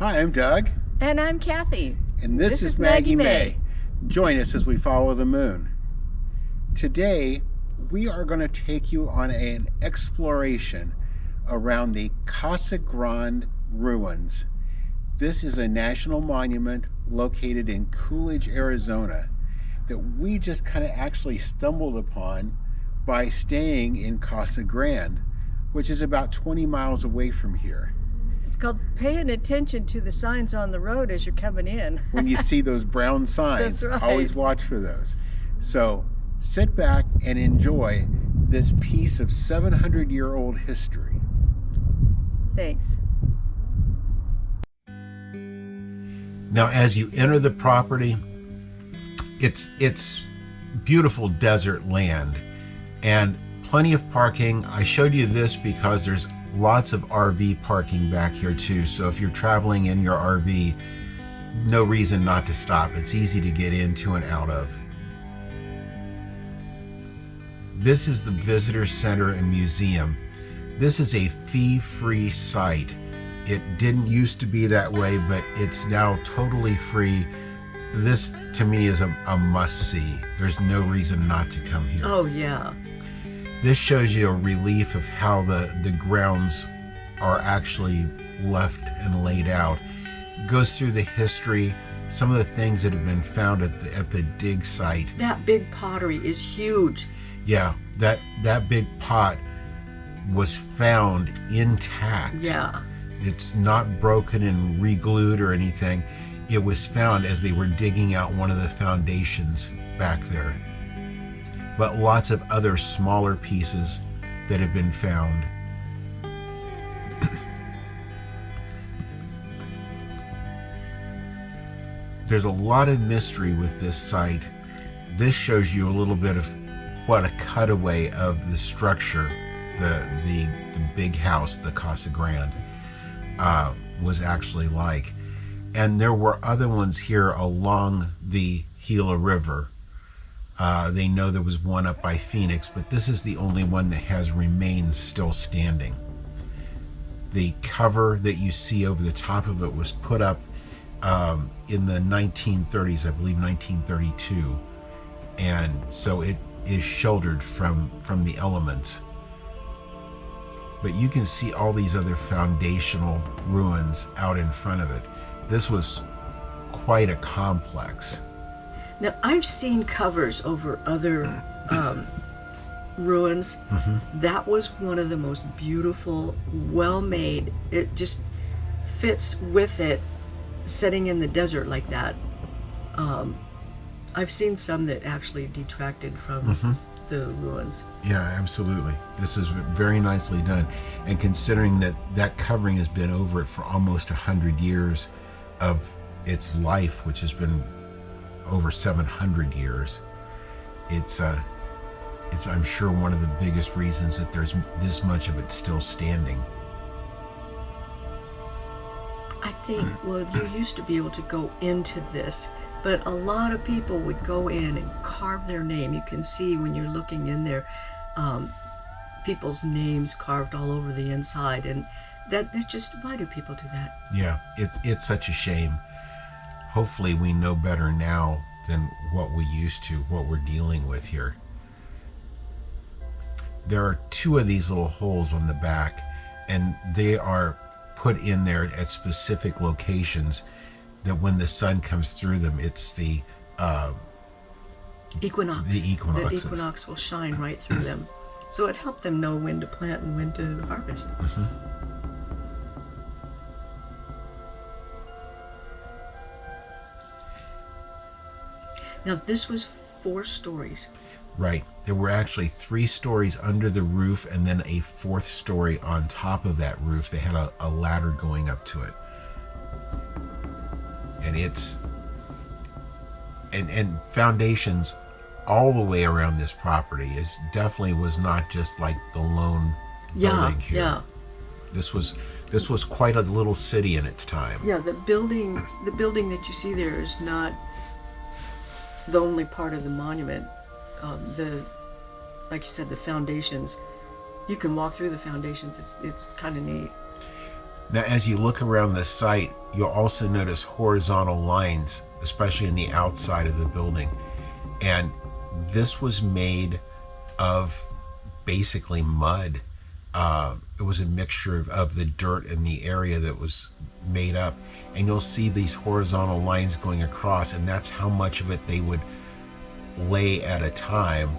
Hi, I'm Doug. And I'm Cathy. And this is Maggie Mae. Join us as we follow the moon. Today, we are going to take you on an exploration around the Casa Grande ruins. This is a national monument located in Coolidge, Arizona, that we just kind of actually stumbled upon by staying in Casa Grande, which is about 20 miles away from here. It's called paying attention to the signs on the road as you're coming in. When you see those brown signs, That's right. Always watch for those. So sit back and enjoy this piece of 700-year-old history. Thanks. Now, as you enter the property, it's beautiful desert land and plenty of parking. I showed you this because there's lots of RV parking back here too. So if you're traveling in your RV, no reason not to stop. It's easy to get into and out of. This is the Visitor Center and Museum. This is a fee-free site. It didn't used to be that way, but it's now totally free. This, to me, is a must-see. There's no reason not to come here. Oh, yeah. This shows you a relief of how the grounds are actually left and laid out. It goes through the history, some of the things that have been found at the dig site. That big pottery is huge. Yeah, that big pot was found intact. Yeah. It's not broken and re-glued or anything. It was found as they were digging out one of the foundations back there. But lots of other smaller pieces that have been found. There's a lot of mystery with this site. This shows you a little bit of what a cutaway of the structure, the big house, the Casa Grande, was actually like. And there were other ones here along the Gila River. They know there was one up by Phoenix, but this is the only one that has remains still standing. The cover that you see over the top of it was put up in the 1930s, I believe 1932. And so it is sheltered from the elements. But you can see all these other foundational ruins out in front of it. This was quite a complex. Now, I've seen covers over other ruins. Mm-hmm. That was one of the most beautiful, well-made. It just fits with it, setting in the desert like that. I've seen some that actually detracted from the ruins. Yeah, absolutely. This is very nicely done. And considering that covering has been over it for almost 100 years of its life, which has been over 700 years, it's I'm sure one of the biggest reasons that there's this much of it still standing. I think, well, you used to be able to go into this, but a lot of people would go in and carve their name. You can see when you're looking in there, people's names carved all over the inside, and that's just, why do people do that? Yeah, it's such a shame. Hopefully we know better now than what we used to, what we're dealing with here. There are two of these little holes on the back, and they are put in there at specific locations that when the sun comes through them, it's the equinox. The equinoxes. The equinox will shine right through them. So it helped them know when to plant and when to harvest. Mm-hmm. Now, this was 4 stories. Right. There were actually 3 stories under the roof and then a 4th story on top of that roof. They had a ladder going up to it. And and foundations all the way around this property. It definitely was not just like the lone building here. Yeah. This was quite a little city in its time. Yeah, the building that you see there is not the only part of the monument. Like you said, the foundations. You can walk through the foundations. It's kind of neat. Now, as you look around the site, you'll also notice horizontal lines, especially in the outside of the building. And this was made of basically mud. It was a mixture of the dirt and the area that was made up. And you'll see these horizontal lines going across, and that's how much of it they would lay at a time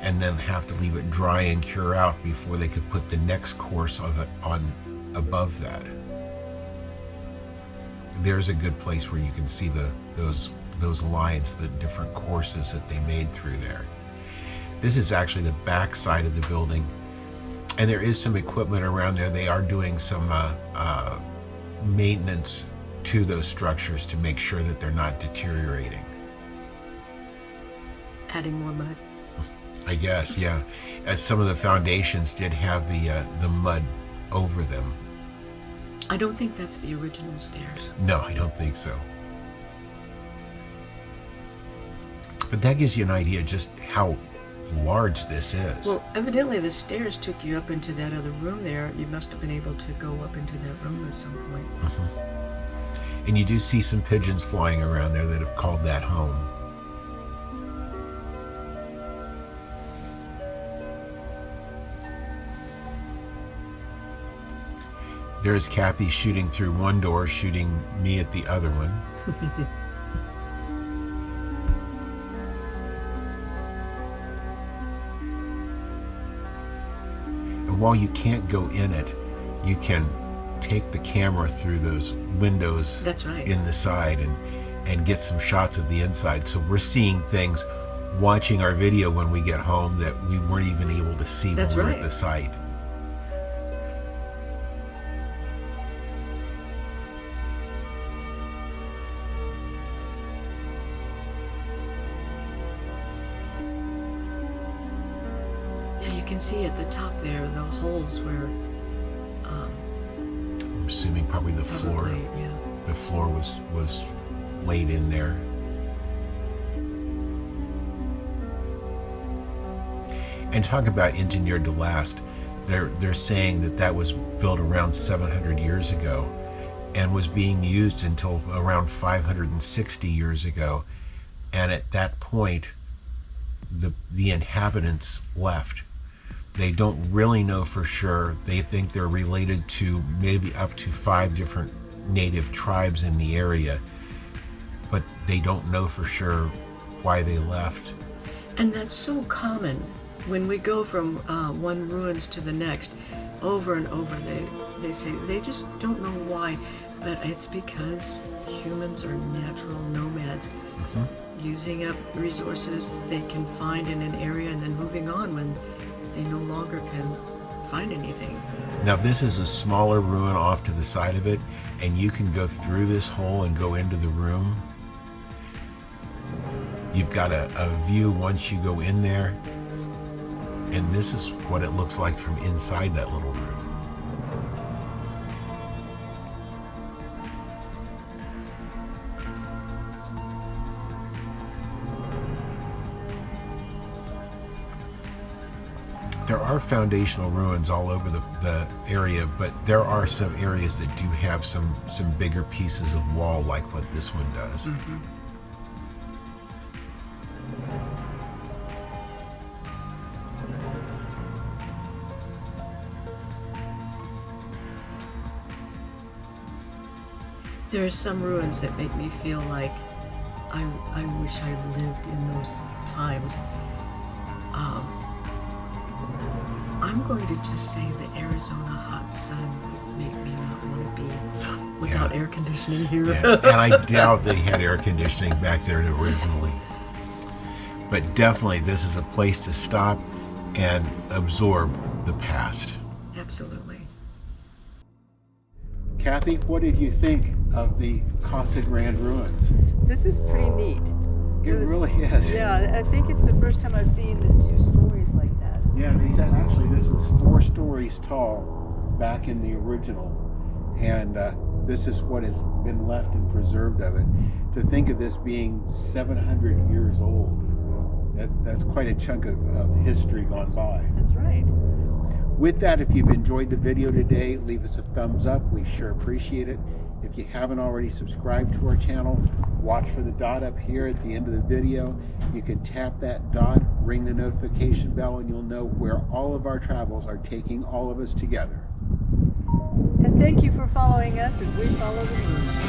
and then have to leave it dry and cure out before they could put the next course of it on above that. There's a good place where you can see those lines, the different courses that they made through there. This is actually the back side of the building, and there is some equipment around there. They are doing some maintenance to those structures to make sure that they're not deteriorating. Adding more mud. I guess, yeah. As some of the foundations did have the mud over them. I don't think that's the original stairs. No, I don't think so. But that gives you an idea just how large this is. Well, evidently the stairs took you up into that other room there. You must have been able to go up into that room at some point. Mm-hmm. And you do see some pigeons flying around there that have called that home. There's Cathy shooting through one door, shooting me at the other one. And while you can't go in it, you can take the camera through those windows. That's right. In the side and get some shots of the inside. So we're seeing things, watching our video when we get home, that we weren't even able to see when we were at the site. You can see at the top there the holes where I'm assuming probably the floor. Yeah. The floor was laid in there. And talk about engineered to last. They're saying that was built around 700 years ago and was being used until around 560 years ago. And at that point, the inhabitants left. They don't really know for sure. They think they're related to maybe up to 5 different native tribes in the area, but they don't know for sure why they left. And that's so common when we go from one ruins to the next, over and over. They say they just don't know why, but it's because humans are natural nomads. Mm-hmm. Using up resources they can find in an area and then moving on when they no longer can find anything. Now this is a smaller ruin off to the side of it, and you can go through this hole and go into the room. You've got a view once you go in there, and this is what it looks like from inside that little room. There are foundational ruins all over the area, but there are some areas that do have some bigger pieces of wall like what this one does. Mm-hmm. There are some ruins that make me feel like I wish I lived in those times. I'm going to just say the Arizona hot sun would make me not want to be without air conditioning here. Yeah. And I doubt they had air conditioning back there originally. But definitely this is a place to stop and absorb the past. Absolutely. Cathy, what did you think of the Casa Grande ruins? This is pretty neat. It really is. Yeah, I think it's the first time I've seen the 2 stories like that. Yeah, they said actually this was 4 stories tall back in the original, and this is what has been left and preserved of it. To think of this being 700 years old, that's quite a chunk of history gone by. That's right. With that, if you've enjoyed the video today, leave us a thumbs up. We sure appreciate it. If you haven't already subscribed to our channel, watch for the dot up here at the end of the video. You can tap that dot, ring the notification bell, and you'll know where all of our travels are taking all of us together. And thank you for following us as we follow the moon.